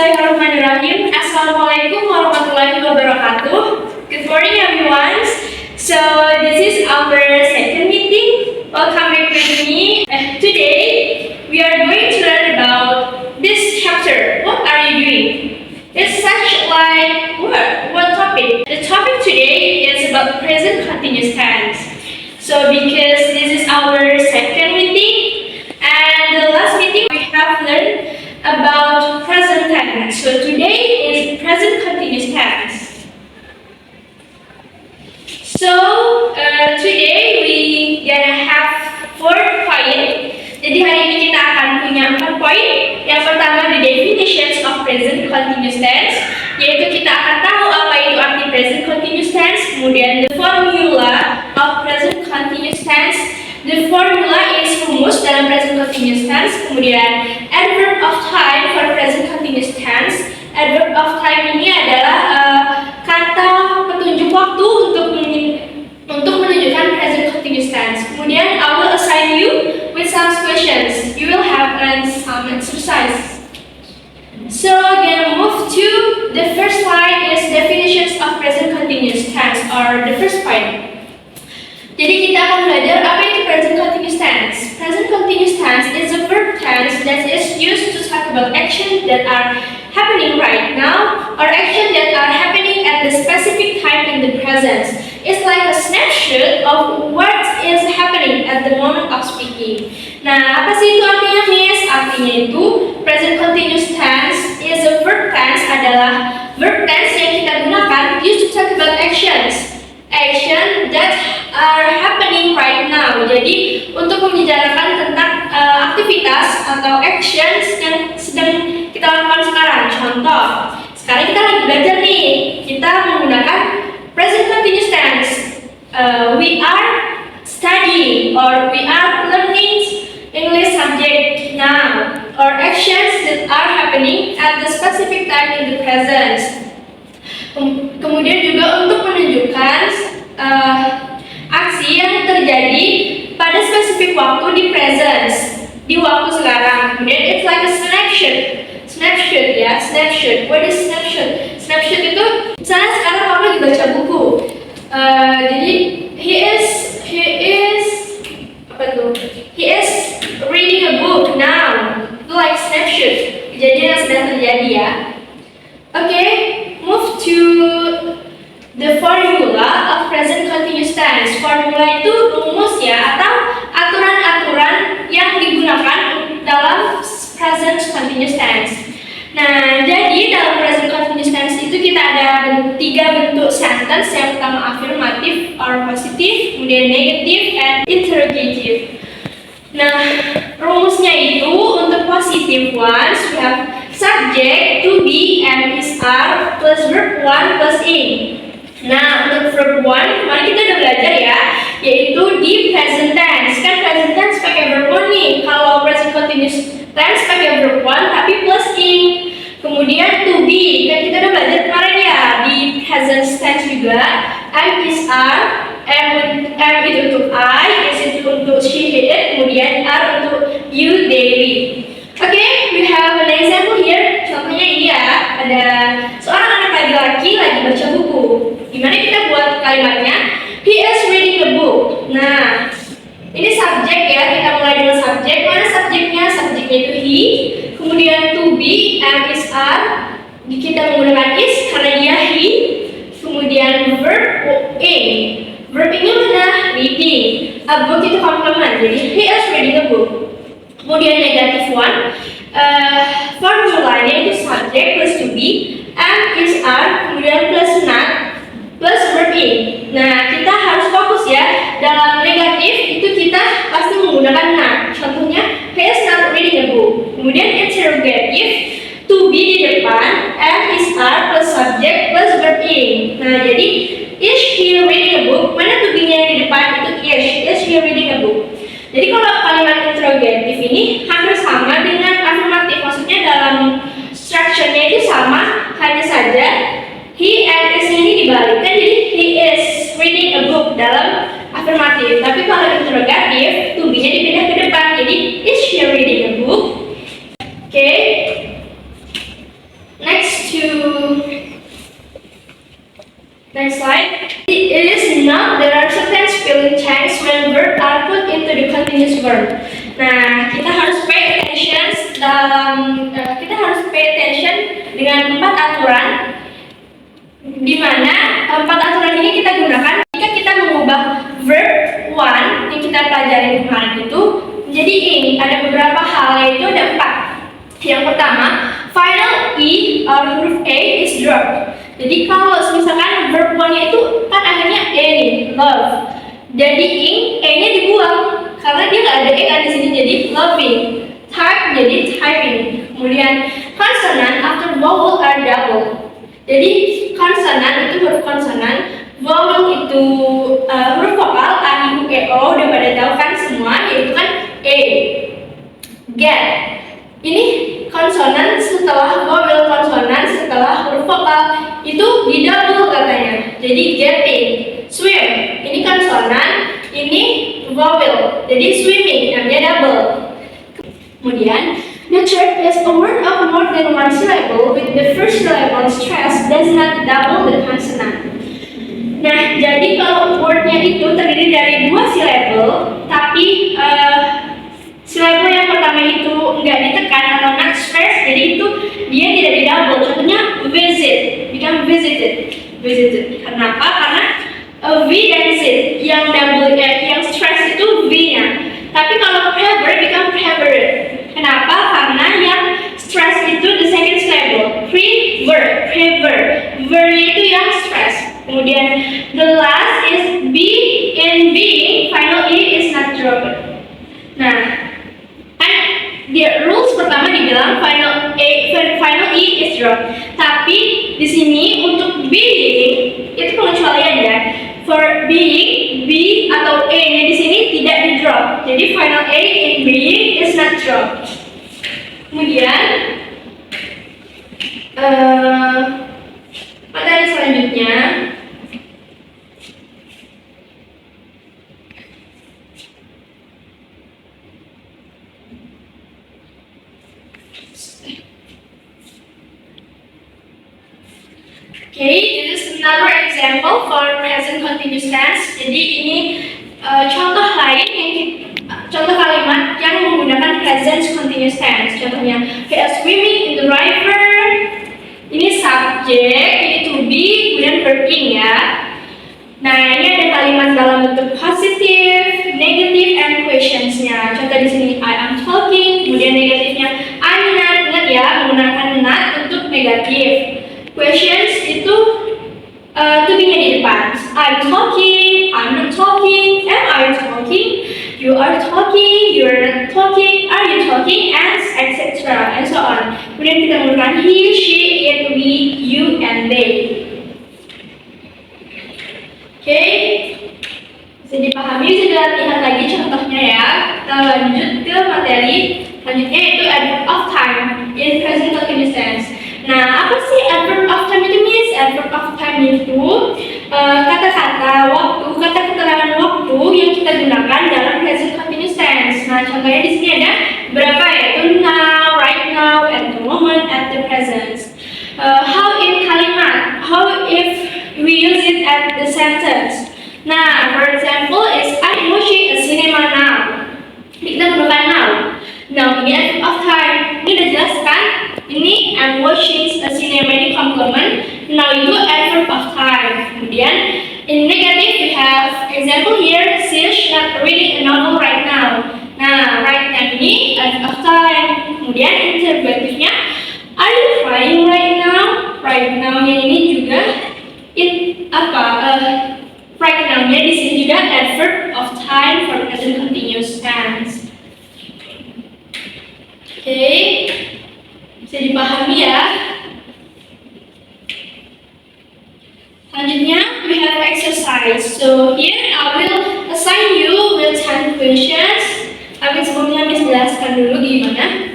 Bismillahirrahmanirrahim. Assalamualaikum warahmatullahi wabarakatuh. Good morning, everyone. So this is our second meeting. Welcome back with me. Today we are going to learn about this chapter. What are you doing? It's such like what topic? The topic today is about present continuous tense. So because this is our second meeting, and the last meeting we have learned about present tense. So today is present continuous tense. So today we gonna have 4 points. Jadi hari ini kita akan punya 4 poin. Yang pertama the definitions of present continuous tense, yaitu kita akan tahu apa itu arti present continuous tense. Kemudian the formula of present continuous tense. The formula is rumus dalam present continuous tense. Kemudian adverb of time for present continuous tense. Adverb of time ini adalah kata petunjuk waktu untuk menunjukkan present continuous tense. Kemudian I will assign you with some questions. You will have some exercise. So again, move to the first slide is definitions of present continuous tense, or the first point. Jadi kita akan belajar apa itu present continuous tense. Present continuous tense is a verb tense that is used to talk about actions that are happening right now or actions that are happening at the specific time in the present. It's like a snapshot of what is happening at the moment of speaking. Nah, apa sih itu artinya, Miss? Artinya itu present continuous tense is a verb tense adalah verb tense yang kita gunakan used to talk about actions that are happening right now. Jadi untuk membicarakan tentang aktivitas atau actions yang sedang kita lakukan sekarang. Contoh, sekarang kita lagi belajar nih, kita menggunakan present continuous tense. We are studying or we are learning English subject now, or actions that are happening at the specific time in the present. Kemudian juga untuk menunjukkan aksi yang terjadi pada spesifik waktu di present, di waktu sekarang. Kemudian it's like a snapshot ya, snapshot. What is snapshot? Snapshot itu misalnya sekarang kamu lagi baca buku. Jadi he is reading a book now. Itu like snapshot. Kejadian yang sedang terjadi ya. Okay, move to the formula of present continuous tense. Formula itu rumus ya, atau aturan-aturan yang digunakan dalam present continuous tense. Nah, jadi dalam present continuous tense itu kita ada 3 bentuk sentence. Yang pertama affirmative or positive, kemudian negative and interrogative. Nah, rumusnya itu untuk positive ones we have subject to be and is are plus verb one plus in. Nah, untuk verb one kemarin kita udah belajar ya, yaitu di present tense. Kan present tense pakai verb one nih. Kalau present continuous tense pakai verb one tapi plus in. Kemudian to be, kan kita udah belajar kemarin ya di present tense juga. Am is are, am itu untuk I, is itu untuk she, he, it, kemudian are untuk you, they, we. Okay, we have an example here. Contohnya ini ya, ada seorang anak laki-laki lagi baca buku. Gimana kita buat kalimatnya? He is reading a book. Nah, ini subjek ya, kita mulai dengan subjek. Mana subjeknya? Subjeknya itu he. Kemudian to be, am, is, are. Kita menggunakan is karena dia he. Kemudian verb in. Verb ini mana? Reading. A book itu komplement. Jadi he is reading a book. Kemudian negative one, formulanya itu subject plus to be, am, is, are, kemudian plus not, plus verb in. Nah, kita harus fokus ya, dalam negatif itu kita pasti menggunakan not. Contohnya, he is not reading a book. Kemudian interrogative, to be di depan, am, is, are, plus subject, plus verb in. Nah, jadi, is he reading a book? Mana to be-nya yang di depan itu is he reading a book? Jadi kalau kalimat interrogatif ini hampir sama dengan afirmatif, maksudnya dalam structure-nya itu sama, hanya saja he and is ini dibalikkan, jadi he is reading a book dalam afirmatif. Tapi kalau interrogatif, to be-nya dipindah ke depan, jadi is she reading a book? Okay. slide. It is not. There are certain spelling checks when verbs are put into the continuous verb. Nah, kita harus pay attention dengan 4 aturan, di mana 4 aturan ini kita gunakan jika kita mengubah verb one yang kita pelajari kemarin itu menjadi ing. Ada beberapa hal, yaitu ada 4. Yang pertama, final e huruf a is dropped. Jadi kalau misalkan verb one-nya itu kan akhirnya a nih, love. Jadi ing, e-nya dibuang karena dia nggak ada e kan di sini, jadi loving. Type jadi typing. Kemudian consonant after vowel are double. Jadi konsonan itu huruf konsonan, vowel itu huruf vokal a, i, u, e, o, udah pada tahu kan semua, yaitu kan e. Get. Ini konsonan setelah vowel, konsonan setelah huruf vokal itu di double katanya. Jadi getting. Swim. Ini konsonan, ini vowel. Jadi swimming, namanya double. Kemudian the third is a word of more than one syllable with the first syllable stressed does not double the consonant. Nah, jadi kalau wordnya itu terdiri dari 2 syllable, tapi syllable yang pertama itu nggak ditekan atau not stressed, jadi itu dia tidak di double. Contohnya visit, become visited. Kenapa? Karena V dan Z yang double yang stress itu V-nya. Tapi kalau prefer become preferred. Kenapa? Karena yang stress itu the second syllable. Prefer. Ver itu yang stress. Kemudian the last is be. In being, final e is not dropped. Nah, kan dia rules pertama dibilang final e is dropped. Tapi di sini untuk being itu pengecualian ya. For being, B atau E-nya di sini tidak di drop. Jadi final A in being is not dropped. Kemudian materi selanjutnya Okay, this is another example for present continuous tense. Jadi ini contoh lain contoh kalimat yang menggunakan present continuous tense. Contohnya kayak swimming in the river. Ini subject, ini to be, kemudian verb ing ya. Nah, ini ada kalimat dalam bentuk positive, negative, and questions-nya. Contoh di sini I am talking, kemudian negatifnya I'm not. Ingat ya, menggunakan not untuk negatif. Questions itu to be-nya di depan. I'm talking, I'm not talking, am I talking, you are talking, you are not talking, are you talking, and etc. and so on. Kemudian kita menggunakan he, she, it, we, you, and they. Oke, bisa dipahami, bisa lihat lagi contohnya ya. Kita lanjut ke materi selanjutnya, yaitu adverb of time in present continuous tense. Nah, apa sih adverb of time itu, Miss? Adverb of time itu kata-kata waktu, kata keterangan waktu yang kita gunakan dalam present continuous tense. Nah, contohnya di sini ada berapa ya? Itu now, right now, at the moment, at the present. How in kalimat? How if we use it at the sentence? Nah, for example, is I'm watching a cinema now. Kita gunakan now. Now, ini adverb of time. Ini udah jelas kan? Ini I'm watching a cinema, ini complement. Now itu adverb of time. Kemudian in negative we have example here, she's not reading a novel right now. Nah, right now ini adverb of time. Kemudian interrogatifnya, are you crying right now? Right now-nya ini juga right now-nya di sini juga adverb of time for present continuous tense. Oke. Bisa dipahami ya. Selanjutnya we have exercise. So here I will assign you with 10 questions. Tapi sebelumnya Miss jelaskan dulu gimana.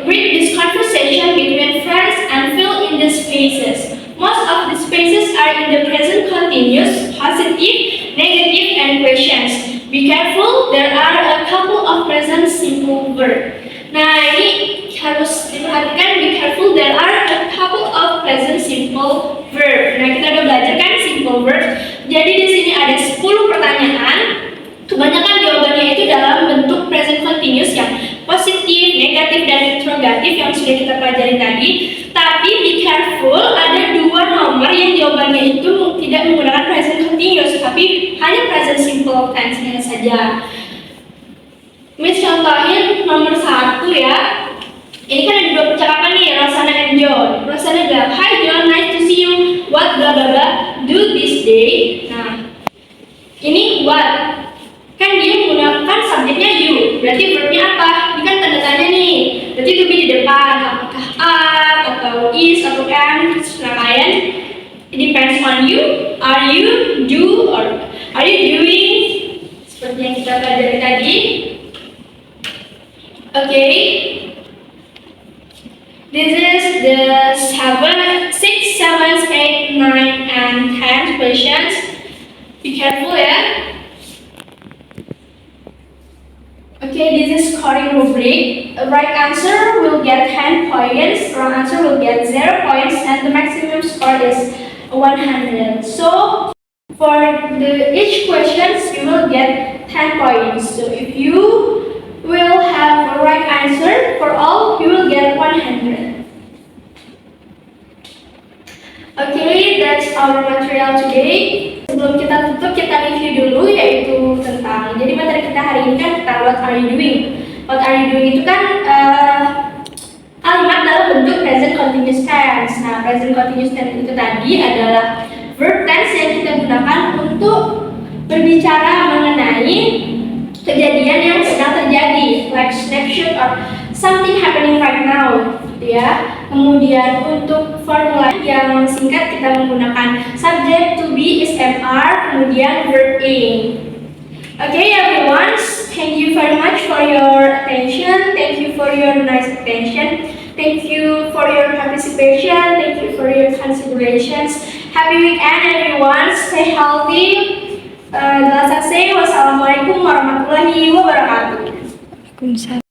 Read this conversation between friends and fill in the spaces. Most of the spaces are in the present continuous, positive, negative, and questions. Be careful, there are a couple of present simple verbs. Nah, ini harus diperhatikan, be careful, there are a couple of present simple verb. Nah, kita udah belajar kan simple simple verbs. Jadi di sini ada 10 pertanyaan. Kebanyakan jawabannya itu dalam bentuk present continuous yang positif, negatif, dan interrogatif yang sudah kita pelajari tadi. Tapi be careful, ada 2 nomor yang jawabannya itu tidak menggunakan present continuous, tapi hanya present simple tense-nya saja. Miss contohin nomor 1 ya. Ini kan ada 2 percakapan nih, Rosana and John. Rosana bilang, "Hi John, nice to see you. What blah blah blah do this day?" Nah, ini what. Kan dia menggunakan subjeknya you. Berarti verbnya apa? Ini kan tanda tanya nih. Berarti to be di depan. Apakah are atau is atau am? Nah, kalian it depends on you. Are you, do, or are you doing? Seperti yang kita pelajari tadi. Okay. This is the 6, 7, 8, 9, and 10 questions. Be careful ya. Okay, this is scoring rubric. A right answer will get 10 points, wrong answer will get 0 points, and the maximum score is 100. So, for each questions, you will get 10 points. So, if you will have a right answer for all, you will get 100. Okay, that's our material today. Sebelum kita tutup, kita review dulu yaitu tentang, jadi materi kita hari ini kan tentang what are you doing. What are you doing itu kan kalimat dalam bentuk present continuous tense. Nah, present continuous tense itu tadi adalah verb tense yang kita gunakan untuk berbicara mengenai kejadian yang sedang terjadi, like snapshot or something happening right now, gitu ya. Kemudian untuk formula yang singkat kita menggunakan subject to be is MR, kemudian verb ing. Okay everyone, thank you very much for your attention. Thank you for your nice attention. Thank you for your participation. Thank you for your considerations. Happy weekend everyone. Stay healthy. Wassalamualaikum warahmatullahi wabarakatuh.